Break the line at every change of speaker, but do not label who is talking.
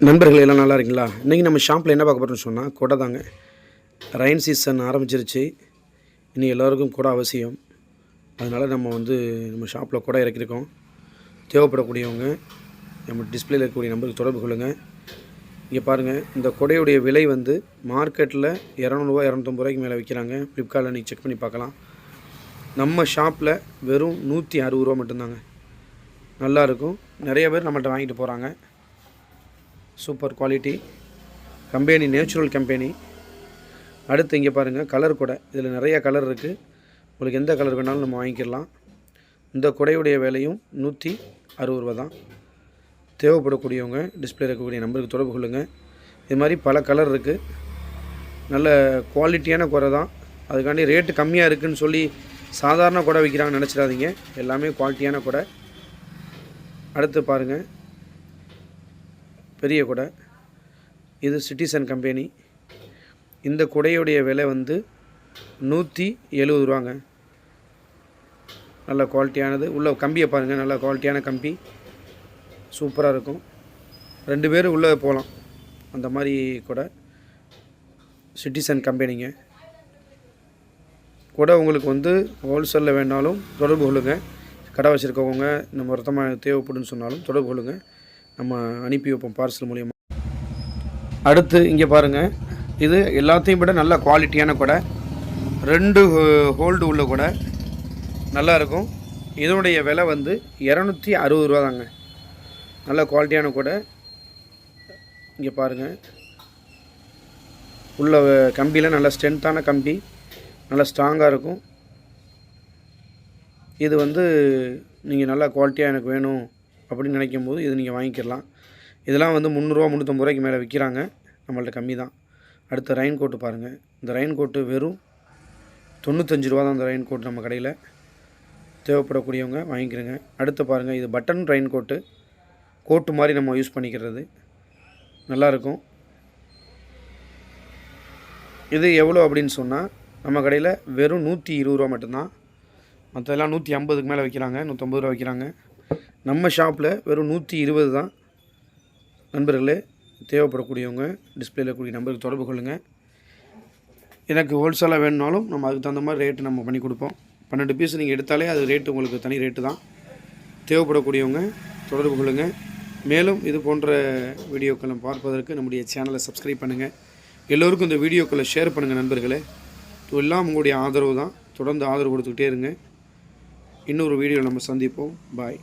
நண்பர்கள் எல்லாம் நல்லா இருக்கீங்களா? இன்றைக்கி நம்ம ஷாப்பில் என்ன பார்க்க போகிறோம்னு சொன்னால் கொடை தாங்க. ரெயின் சீசன் ஆரம்பிச்சிருச்சு. இனி எல்லோருக்கும் கொடை அவசியம். அதனால் நம்ம ஷாப்பில் கொடை இறக்கியிருக்கோம். தேவைப்படக்கூடியவங்க நம்ம டிஸ்பிளேயில் இருக்கக்கூடிய நம்பருக்கு தொடர்பு கொள்ளுங்கள். இங்கே பாருங்கள், இந்த கொடையுடைய விலை மார்க்கெட்டில் 200 250 ரூபாய்க்கு மேலே விற்கிறாங்க. ஃப்ளிப்கார்ட்டில் நீங்கள் செக் பண்ணி பார்க்கலாம். நம்ம ஷாப்பில் வெறும் 160 ரூபா மட்டும்தாங்க. நல்லாயிருக்கும். நிறைய பேர் நம்மள்கிட்ட வாங்கிட்டு போகிறாங்க. Super quality company, natural company. அடுத்து இங்கே பாருங்கள், கலர் கொடை. இதில் நிறைய கலர் இருக்குது. உங்களுக்கு எந்த கலர் வேணாலும் நம்ம வாங்கிக்கலாம். இந்த கொடையுடைய விலையும் 160 ரூபா தான். தேவைப்படக்கூடியவங்க டிஸ்பிளே இருக்கக்கூடிய நம்பருக்கு தொடர்பு கொள்ளுங்கள். இது மாதிரி பல கலர் இருக்குது. நல்ல குவாலிட்டியான கொடை தான். அதுக்காண்டி ரேட்டு கம்மியாக இருக்குதுன்னு சொல்லி சாதாரண கொடை விற்கிறாங்கன்னு நினச்சிடாதீங்க. எல்லாமே குவாலிட்டியான கொடை. அடுத்து பாருங்கள், பெரிய கொடை. இது சிட்டிசன் கம்பெனி. இந்த கொடையுடைய விலை 170 ரூபாங்க. நல்ல குவாலிட்டியானது. உள்ள கம்பியை பாருங்கள், நல்ல குவாலிட்டியான கம்பி. சூப்பராக இருக்கும். 2 பேர் உள்ளே போகலாம். அந்த மாதிரி கொடை. சிட்டிசன் கம்பெனிங்க. கொடை உங்களுக்கு ஹோல்சேலில் வேணாலும் தொடர்பு கொள்ளுங்கள். கடை வச்சுருக்கவங்க நம்ம மொத்தமாக தேவைப்படுன்னு சொன்னாலும் தொடர்பு கொள்ளுங்கள். நம்ம அனுப்பி வைப்போம் பார்சல் மூலியமாக. அடுத்து இங்கே பாருங்கள், இது எல்லாத்தையும் விட நல்ல குவாலிட்டியான கொடை. 2 ஹோல்டு உள்ள கொடை. நல்லாயிருக்கும். இதனுடைய விலை 260 ரூபா தாங்க. நல்ல குவாலிட்டியான கொடை. இங்கே பாருங்கள், உள்ள கம்பியில் நல்ல ஸ்ட்ரென்த்தான கம்பி, நல்லா ஸ்ட்ராங்காக இருக்கும். இது நீங்கள் நல்லா குவாலிட்டியாக எனக்கு வேணும் அப்படின்னு நினைக்கும் போது இது நீங்கள் வாங்கிக்கலாம். இதெல்லாம் 300 ரூபா 350 ரூபாய்க்கு மேலே விற்கிறாங்க. நம்மள்ட்ட கம்மி தான். அடுத்த ரெயின் கோட்டு பாருங்கள். இந்த ரெயின் கோட்டு வெறும் 95 ரூபா தான். இந்த ரெயின் கோட் நம்ம கடையில். தேவைப்படக்கூடியவங்க வாங்கிக்கிறேங்க. அடுத்து பாருங்கள், இது பட்டன் ரெயின் கோட்டு மாதிரி நம்ம யூஸ் பண்ணிக்கிறது. நல்லாயிருக்கும். இது எவ்வளோ அப்படின்னு சொன்னால் நம்ம கடையில் வெறும் 120 ரூபா மட்டும்தான். மற்றெல்லாம் 150க்கு மேலே விற்கிறாங்க, 150 ரூபா விற்கிறாங்க. நம்ம ஷாப்பில் வெறும் 120 தான். நண்பர்களே, தேவைப்படக்கூடியவங்க டிஸ்பிளேயில் இருக்கக்கூடிய நம்பருக்கு தொடர்பு கொள்ளுங்கள். எனக்கு ஹோல்சேலாக வேணுனாலும் நம்ம அதுக்கு தகுந்த மாதிரி ரேட்டு நம்ம பண்ணி கொடுப்போம். 12 பீஸ் நீங்கள் எடுத்தாலே அது ரேட்டு உங்களுக்கு தனி ரேட்டு தான். தேவைப்படக்கூடியவங்க தொடர்பு கொள்ளுங்கள். மேலும் இது போன்ற வீடியோக்களை பார்ப்பதற்கு நம்முடைய சேனலை சப்ஸ்கிரைப் பண்ணுங்கள். எல்லோருக்கும் இந்த வீடியோக்களை ஷேர் பண்ணுங்கள் நண்பர்களே. எல்லாம் உங்களுடைய ஆதரவு தான். தொடர்ந்து ஆதரவு கொடுத்துக்கிட்டே இருங்க. இன்னொரு வீடியோவில் நம்ம சந்திப்போம். பாய்.